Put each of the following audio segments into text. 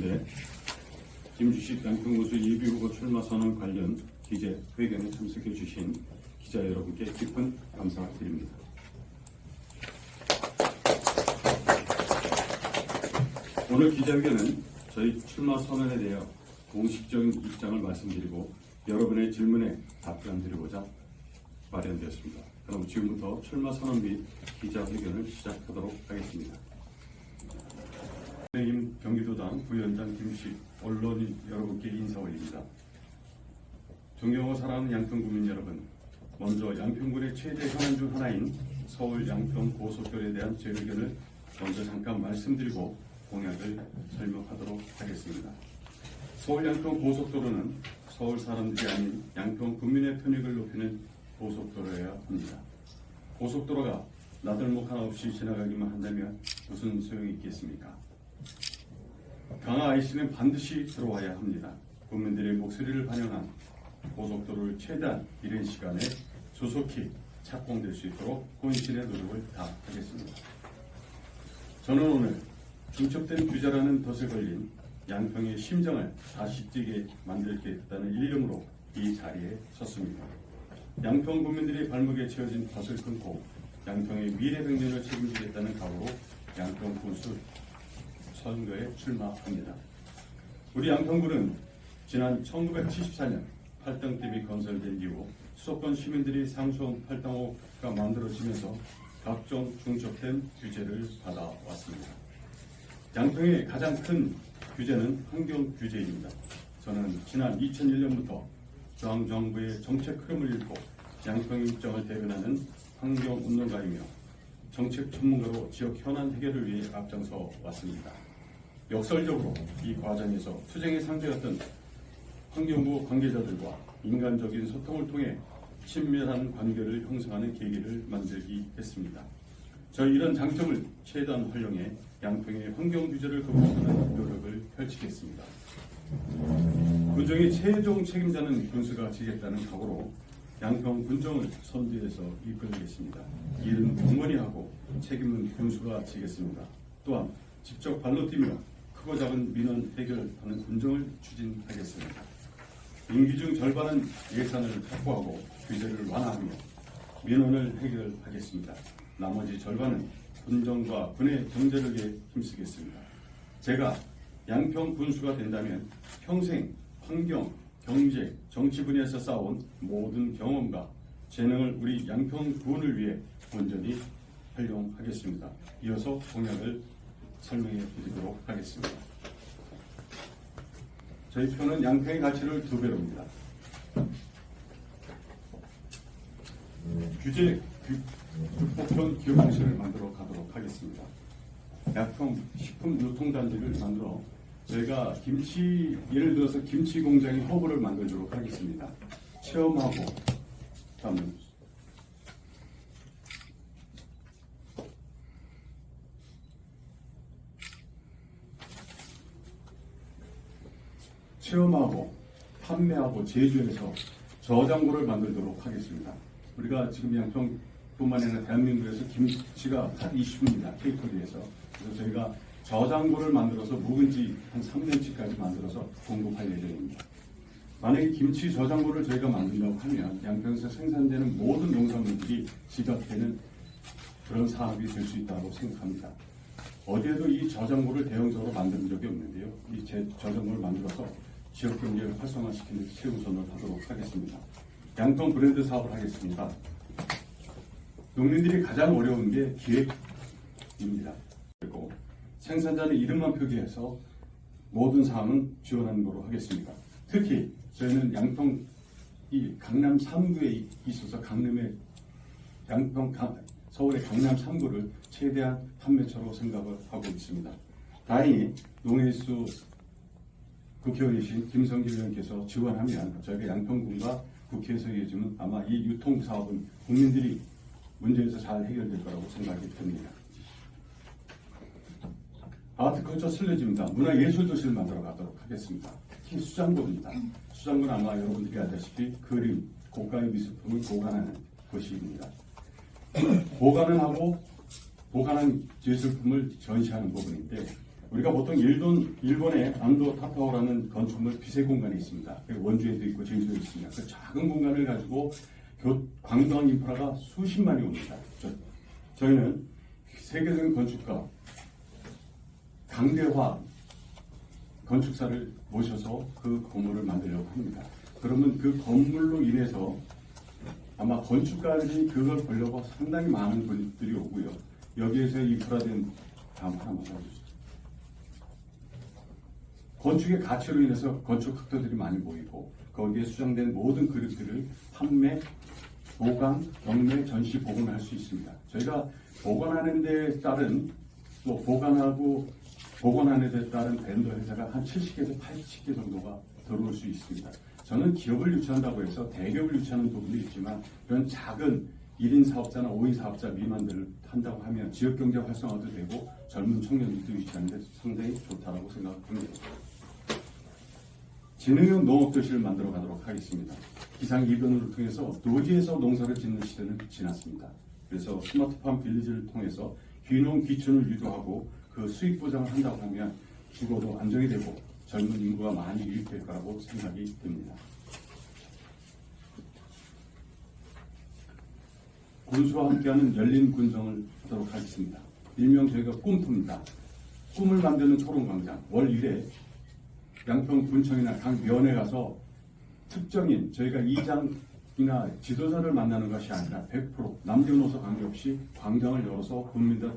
네, 김주식 양평구수 예비후보 출마 선언 관련 기재 회견에 참석해 주신 기자 여러분께 깊은 감사드립니다. 오늘 기자회견은 저희 출마 선언에 대해 공식적인 입장을 말씀드리고 여러분의 질문에 답변드리고자 마련되었습니다. 그럼 지금부터 출마 선언 및 기자회견을 시작하도록 하겠습니다. 국민의힘 경기도당 부위원장 김주식 언론인 여러분께 인사 올립니다. 존경하고 사랑하는 양평구민 여러분, 먼저 양평군의 최대 현안 중 하나인 서울 양평 고속도로에 대한 제 의견을 먼저 잠깐 말씀드리고 공약을 설명하도록 하겠습니다. 서울 양평 고속도로는 서울 사람들이 아닌 양평 군민의 편익을 높이는 고속도로여야 합니다. 고속도로가 나들목 하나 없이 지나가기만 한다면 무슨 소용이 있겠습니까? 강화 IC는 반드시 들어와야 합니다. 국민들의 목소리를 반영한 고속도로를 최대한 이른 시간에 조속히 착공될 수 있도록 혼신의 노력을 다하겠습니다. 저는 오늘 중첩된 규제라는 덫에 걸린 양평의 심장을 다시 뛰게 만들겠다는 일념으로 이 자리에 섰습니다. 양평 국민들의 발목에 채워진 덫을 끊고 양평의 미래 백년을 책임지겠다는 각오로 양평 군수 선거에 출마합니다. 우리 양평구는 지난 1974년 팔당댐이 건설된 이후 수도권 시민들이 상수원 팔당호가 만들어지면서 각종 중첩된 규제를 받아왔습니다. 양평의 가장 큰 규제는 환경 규제입니다. 저는 지난 2001년부터 중앙정부의 정책 흐름을 읽고 양평의 입장을 대변하는 환경운동가이며 정책 전문가로 지역 현안 해결을 위해 앞장서 왔습니다. 역설적으로 이 과정에서 투쟁의 상대였던 환경부 관계자들과 인간적인 소통을 통해 친밀한 관계를 형성하는 계기를 만들기 했습니다. 저희 이런 장점을 최대한 활용해 양평의 환경 규제를 극복하는 노력을 펼치겠습니다. 군정의 최종 책임자는 군수가 지겠다는 각오로 양평 군정을 선두에서 이끌겠습니다. 일은 공무원이 하고 책임은 군수가 지겠습니다. 또한 직접 발로 뛰며 크고 작은 민원 해결하는 군정을 추진하겠습니다. 임기 중 절반은 예산을 확보하고 규제를 완화하며 민원을 해결하겠습니다. 나머지 절반은 군정과 군의 경제를 위해 힘쓰겠습니다. 제가 양평 군수가 된다면 평생 환경, 경제, 정치 분야에서 쌓아온 모든 경험과 재능을 우리 양평군을 위해 온전히 활용하겠습니다. 이어서 공약을 설명해 드리도록 하겠습니다. 저희 표는 양평의 가치를 2배로입니다. 규제 극복형 기업공시를 만들어 가도록 하겠습니다. 양평 식품 유통단지를 만들어 저희가 김치, 예를 들어서 김치 공장의 허브를 만들도록 하겠습니다. 체험하고 다음에 체험하고 판매하고 제조해서 저장고를 만들도록 하겠습니다. 우리가 지금 양평뿐만 아니라 대한민국에서 김치가 한 이슈입니다. 케이터리에서. 그래서 저희가 저장고를 만들어서 묵은지 한 3년치까지 만들어서 공급할 예정입니다. 만약에 김치 저장고를 저희가 만든다고 하면 양평에서 생산되는 모든 농산물들이 지급되는 그런 사업이 될 수 있다고 생각합니다. 어디에도 이 저장고를 대형적으로 만든 적이 없는데요. 이 저장고를 만들어서 지역 경제를 활성화시키는 데 최우선을 하도록 하겠습니다. 양평 브랜드 사업을 하겠습니다. 농민들이 가장 어려운 게 기획입니다. 그리고 생산자는 이름만 표기해서 모든 사항은 지원하는 거로 하겠습니다. 특히 저희는 양평 이 강남 3구에 있어서 서울의 강남 3구를 최대한 판매처로 생각을 하고 있습니다. 다행히 농해수 국회의원이신 김성길 의원께서 지원하면 저희가 양평군과 국회에서 이어지면 아마 이 유통사업은 국민들이 문제에서 잘 해결될 거라고 생각이 듭니다. 아트컬처 슬래지입니다. 문화예술도시를 만들어 가도록 하겠습니다. 특히 수장고입니다. 수장고는 아마 여러분들이 알다시피 그림, 고가의 미술품을 보관하는 곳입니다. 보관은 하고 보관한 예술품을 전시하는 부분인데 우리가 보통 일본의 안도 타파오라는 건축물 폐쇄 공간이 있습니다. 원주에도 있고 제주도에 있습니다. 그 작은 공간을 가지고 관광 인프라가 수십만이 옵니다. 저희는 세계적인 건축가 강대화 건축사를 모셔서 그 건물을 만들려고 합니다. 그러면 그 건물로 인해서 아마 건축가들이 그걸 보려고 상당히 많은 분들이 오고요. 여기에서 인프라된 다음 하나만 봐주시죠. 건축의 가치로 인해서 건축학도들이 많이 모이고 거기에 수정된 모든 그릇들을 판매, 보관, 경매, 전시, 복원할 수 있습니다. 저희가 보관하는 데 따른 보관하는 데 따른 벤더 회사가 한 70개에서 80개 정도가 들어올 수 있습니다. 저는 기업을 유치한다고 해서 대기업을 유치하는 부분도 있지만 이런 작은 1인 사업자나 5인 사업자 미만들을 한다고 하면 지역경제 활성화도 되고 젊은 청년들도 유치하는 데 상당히 좋다고 생각합니다. 지능형 농업도시를 만들어 가도록 하겠습니다. 기상이변을 통해서 노지에서 농사를 짓는 시대는 지났습니다. 그래서 스마트팜 빌리지를 통해서 귀농 귀촌을 유도하고 그 수익 보장을 한다고 하면 주거도 안정이 되고 젊은 인구가 많이 유입될 거라고 생각이 듭니다. 군수와 함께하는 열린 군정을 하도록 하겠습니다. 일명 저희가 꿈입니다. 꿈을 만드는 토론광장 월 1회 양평 군청이나 각 면에 가서 특정인 저희가 이장이나 지도자를 만나는 것이 아니라 100% 남녀노소 관계없이 광장을 열어서 국민들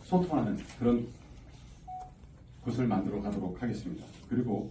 소통하는 그런 곳을 만들어 가도록 하겠습니다. 그리고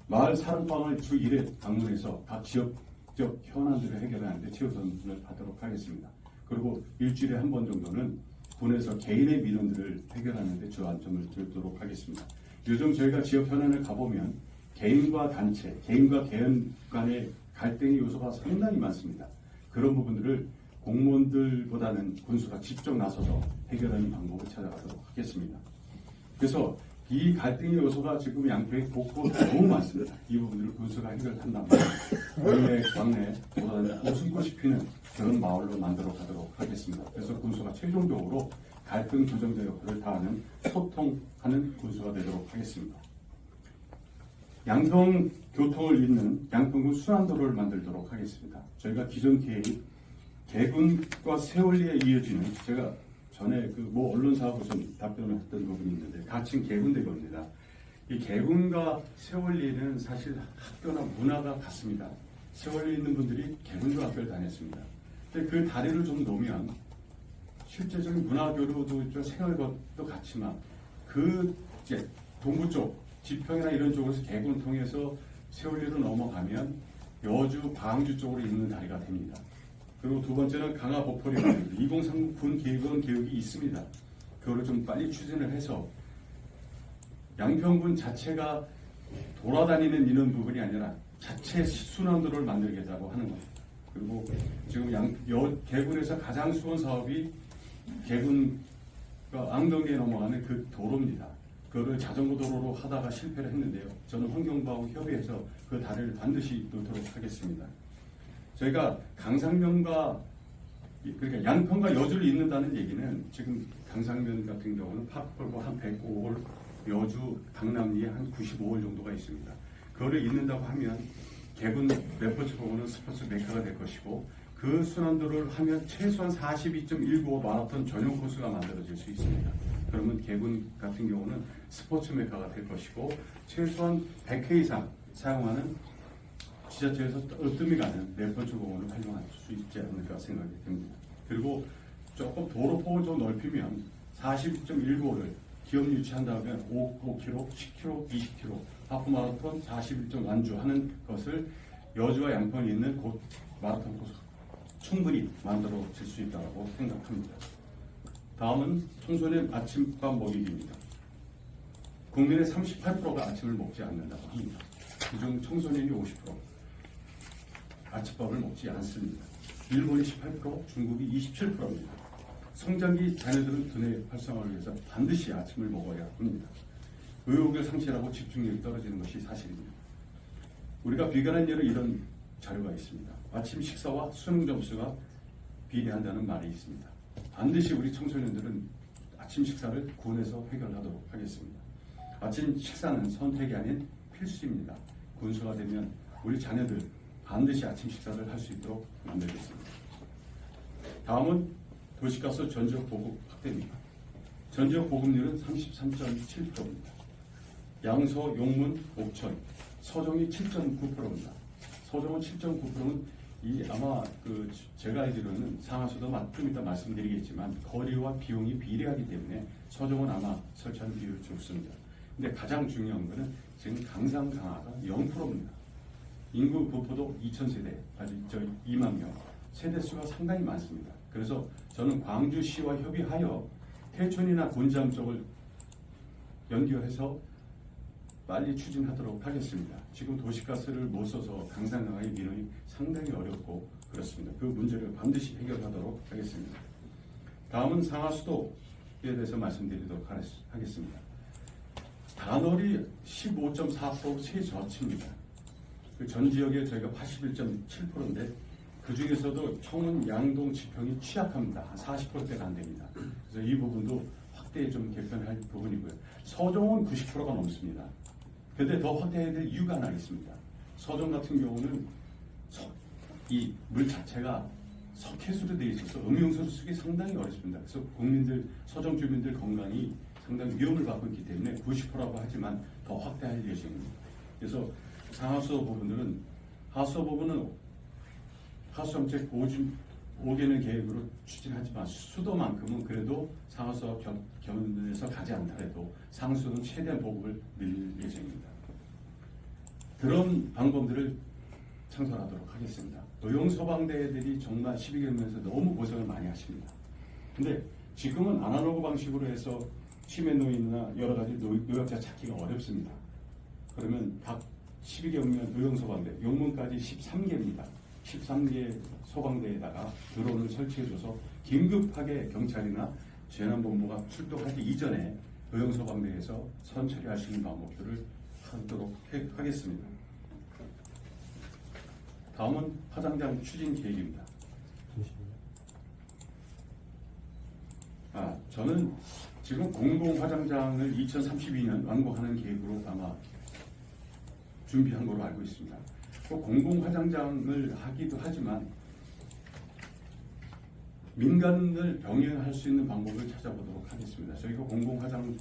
마을 사랑방을 주 1회 방문해서 각 지역적 현안들을 해결하는데 최우선을 하도록 하겠습니다. 그리고 일주일에 한 번 정도는 군에서 개인의 민원들을 해결하는데 주안점을 두도록 하겠습니다. 요즘 저희가 지역 현안을 가보면 개인과 단체, 개인과 개인 간의 갈등의 요소가 상당히 많습니다. 그런 부분들을 공무원들보다는 군수가 직접 나서서 해결하는 방법을 찾아가도록 하겠습니다. 그래서 이 갈등의 요소가 지금 양평에 곳곳 너무 많습니다. 이 부분들을 군수가 해결한다면 국내, 광내보다는 웃음꽃이 피는 그런 마을로 만들어 가도록 하겠습니다. 그래서 군수가 최종적으로 갈등 조정자 역할을 다하는 소통하는 군수가 되도록 하겠습니다. 양평 교통을 잇는 양평군 순환도로를 만들도록 하겠습니다. 저희가 기존 계획이 개군과 세월리에 이어지는 제가 전에 언론사하고 좀 답변을 했던 부분이 있는데 같은 개군대교입니다. 이 개군과 세월리는 사실 학교나 문화가 같습니다. 세월리에 있는 분들이 개군도 학교를 다녔습니다. 근데 그 다리를 좀 놓으면 실제적인 문화교류도 좀 생활것도 같지만 이제 동부 쪽 지평이나 이런 쪽에서 개군을 통해서 세월리로 넘어가면 여주, 광주 쪽으로 있는 다리가 됩니다. 그리고 두 번째는 강화 보포리 2030 군 계획이 있습니다. 그거를 좀 빨리 추진을 해서 양평군 자체가 돌아다니는 이런 부분이 아니라 자체 순환도로를 만들겠다고 하는 겁니다. 그리고 지금 개군에서 가장 수원 사업이 개군과 앙동리에 넘어가는 그 도로입니다. 그거를 자전거 도로로 하다가 실패를 했는데요. 저는 환경부하고 협의해서 그 다리를 반드시 놓도록 하겠습니다. 저희가 강상면과 그러니까 양평과 여주를 잇는다는 얘기는 지금 강상면 같은 경우는 파크골고 한 105월, 여주, 강남리에 한 95월 정도가 있습니다. 그거를 잇는다고 하면 개군 레포츠 공원은 스포츠 메카가 될 것이고 그 순환도를 하면 최소한 42.195 마라톤 전용 코스가 만들어질 수 있습니다. 그러면 개군 같은 경우는 스포츠 메카가 될 것이고 최소한 100회 이상 사용하는 지자체에서 으뜸이 가는 레포츠 공원을 활용할 수 있지 않을까 생각이 듭니다. 그리고 조금 도로폭을 좀 넓히면 42.195를 기업 유치한다면 5km, 10km, 20km 하프 마라톤 41점 완주 하는 것을 여주와 양평에 있는 곳 마라톤 코스 충분히 만들어질 수 있다고 생각합니다. 다음은 청소년 아침밥 먹이기입니다. 국민의 38%가 아침을 먹지 않는다고 합니다. 그중 청소년이 50%, 아침밥을 먹지 않습니다. 일본이 18%, 중국이 27%입니다. 성장기 자녀들은 두뇌 활성화를 위해서 반드시 아침을 먹어야 합니다. 의욕을 상실하고 집중력이 떨어지는 것이 사실입니다. 우리가 비관한 예로 이런 자료가 있습니다. 아침 식사와 수능 점수가 비례한다는 말이 있습니다. 반드시 우리 청소년들은 아침 식사를 군에서 해결하도록 하겠습니다. 아침 식사는 선택이 아닌 필수입니다. 군수가 되면 우리 자녀들 반드시 아침 식사를 할 수 있도록 만들겠습니다. 다음은 도시가스 전지역 보급 확대입니다. 전지역 보급률은 33.7%입니다. 양서, 용문, 옥천, 서정이 7.9%입니다. 서정은 7.9%는 아마 제가 알기로는 상하수도 좀 이따 말씀드리겠지만 거리와 비용이 비례하기 때문에 서정은 아마 설치하는 비율이 좋습니다. 근데 가장 중요한 것은 지금 강상 강화가 0%입니다. 인구 부포도 2,000세대, 아직 2만 명, 세대수가 상당히 많습니다. 그래서 저는 광주시와 협의하여 태촌이나 곤지암 쪽을 연결해서 빨리 추진하도록 하겠습니다. 지금 도시가스를 못 써서 강상강화의 민원이 상당히 어렵고 그렇습니다. 그 문제를 반드시 해결하도록 하겠습니다. 다음은 상하수도에 대해서 말씀드리도록 하겠습니다. 단월이 15.4% 최저치입니다. 전 지역에 저희가 81.7%인데 그 중에서도 청운, 양동, 지평이 취약합니다. 한 40%대가 안 됩니다. 그래서 이 부분도 확대에 좀 개편할 부분이고요. 서정은 90%가 넘습니다. 그런데 더 확대해야 될 이유가 하나 있습니다. 서정 같은 경우는 이 물 자체가 석회수로 되어 있어서 음용수를 쓰기 상당히 어렵습니다. 그래서 서정 주민들 건강이 상당히 위험을 받고 있기 때문에 90%라고 하지만 더 확대할 예정입니다. 그래서 상하수도 부분은 하수정책 5개년 계획으로 추진하지만 수도만큼은 그래도 상하수와 견해서 가지 않더라도 상수도는 최대한 보급을 늘릴 예정입니다. 그런 방법들을 창설하도록 하겠습니다. 노용소방대들이 정말 12개면에서 너무 고생을 많이 하십니다. 근데 지금은 아날로그 방식으로 해서 치매 노인이나 여러 가지 노약자 찾기가 어렵습니다. 그러면 각 12개면 노용소방대, 용문까지 13개입니다. 13개 소방대에다가 드론을 설치해줘서 긴급하게 경찰이나 재난본부가 출동하기 이전에 노용소방대에서 선처리할 수 있는 방법들을 하도록 하겠습니다. 다음은 화장장 추진 계획입니다. 저는 지금 공공화장장을 2032년 완공하는 계획으로 아마 준비한 걸로 알고 있습니다. 공공화장장을 하기도 하지만 민간을 병행할 수 있는 방법을 찾아보도록 하겠습니다. 저희가 공공화장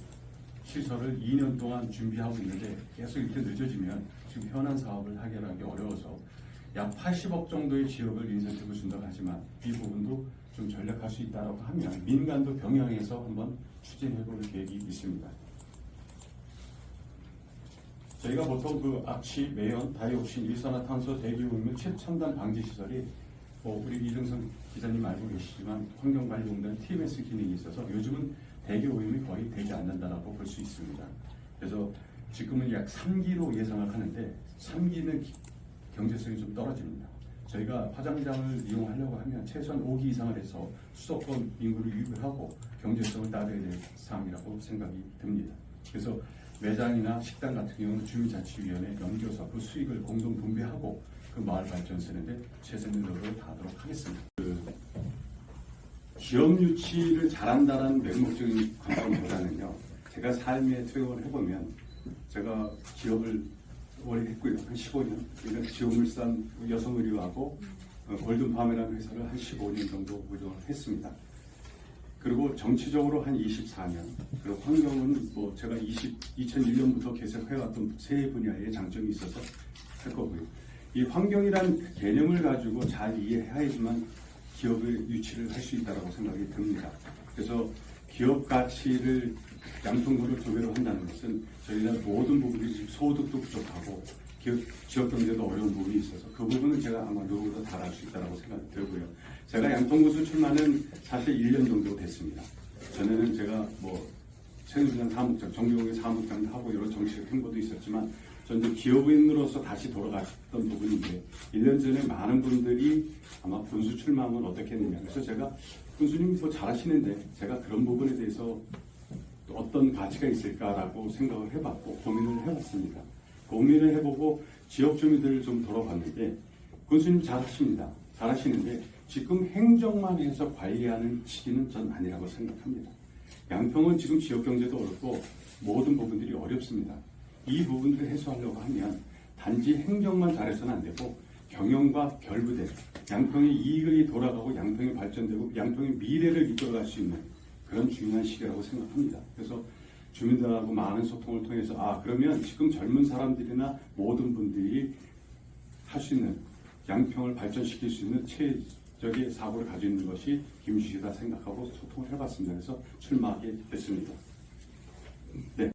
시설을 2년 동안 준비하고 있는데 계속 이렇게 늦어지면 지금 현안 사업을 해결하기 어려워서 약 80억 정도의 지역을 인센티브를 준다고 하지만 이 부분도 좀 전략할 수 있다고 하면 민간도 병행해서 한번 추진해볼 계획이 있습니다. 저희가 보통 악취, 매연, 다이옥신, 일산화탄소, 대기오염 최첨단 방지 시설이 우리 이정선 기자님 알고 계시지만 환경관리공단 TMS 기능이 있어서 요즘은 대기오염이 거의 되지 않는다라고 볼 수 있습니다. 그래서 지금은 약 3기로 예상을 하는데 3기는 경제성이 좀 떨어집니다. 저희가 화장장을 이용하려고 하면 최소한 5기 이상을 해서 수도권 인구를 유입을 하고 경제성을 따져야 될 사항이라고 생각이 듭니다. 그래서 매장이나 식당 같은 경우는 주민자치위원회 연계해서 그 수익을 공동 분배하고 그 마을 발전 쓰는데 최선의 노력을 다하도록 하겠습니다. 기업 유치를 잘한다는 맹목적인 관점보다는요, 제가 삶에 투영을 해보면 제가 기업을 오래 했고요. 한 15년. 그러니까 지오물산 여성의류하고 골든팜이라는 회사를 한 15년 정도 운영을 했습니다. 그리고 정치적으로 한 24년. 그리고 환경은 제가 2001년부터 계속 해왔던 세 분야의 장점이 있어서 할 거고요. 이 환경이란 개념을 가지고 잘 이해해야지만 기업의 유치를 할 수 있다고 생각이 듭니다. 그래서 기업 가치를 양평구를 두 배로 한다는 것은 저희가 모든 부분이 소득도 부족하고 지역 경제도 어려운 부분이 있어서 그 부분은 제가 아마 누구보다 잘할 수 있다고 생각이 들고요. 제가 양평구 수출만은 사실 1년 정도 됐습니다. 전에는 제가 새누리당 사무장, 정기공의 사무장도 하고 여러 정치적 행보도 있었지만 저는 기업인으로서 다시 돌아갔던 부분인데 1년 전에 많은 분들이 아마 군수 출마하면 어떻겠느냐. 그래서 제가 군수님 잘하시는데 제가 그런 부분에 대해서 어떤 가치가 있을까라고 생각을 해봤고 고민을 해봤습니다. 고민을 해보고 지역 주민들을 좀 돌아봤는데 군수님 잘하십니다. 잘하시는데 지금 행정만 해서 관리하는 시기는 전 아니라고 생각합니다. 양평은 지금 지역 경제도 어렵고 모든 부분들이 어렵습니다. 이 부분들을 해소하려고 하면 단지 행정만 잘해서는 안 되고 경영과 결부된 양평의 이익이 돌아가고 양평이 발전되고 양평의 미래를 이끌어갈 수 있는 그런 중요한 시기라고 생각합니다. 그래서 주민들하고 많은 소통을 통해서 그러면 지금 젊은 사람들이나 모든 분들이 할 수 있는 양평을 발전시킬 수 있는 최적의 사고를 가지고 있는 것이 김주식이다 생각하고 소통을 해봤습니다. 그래서 출마하게 됐습니다. 네.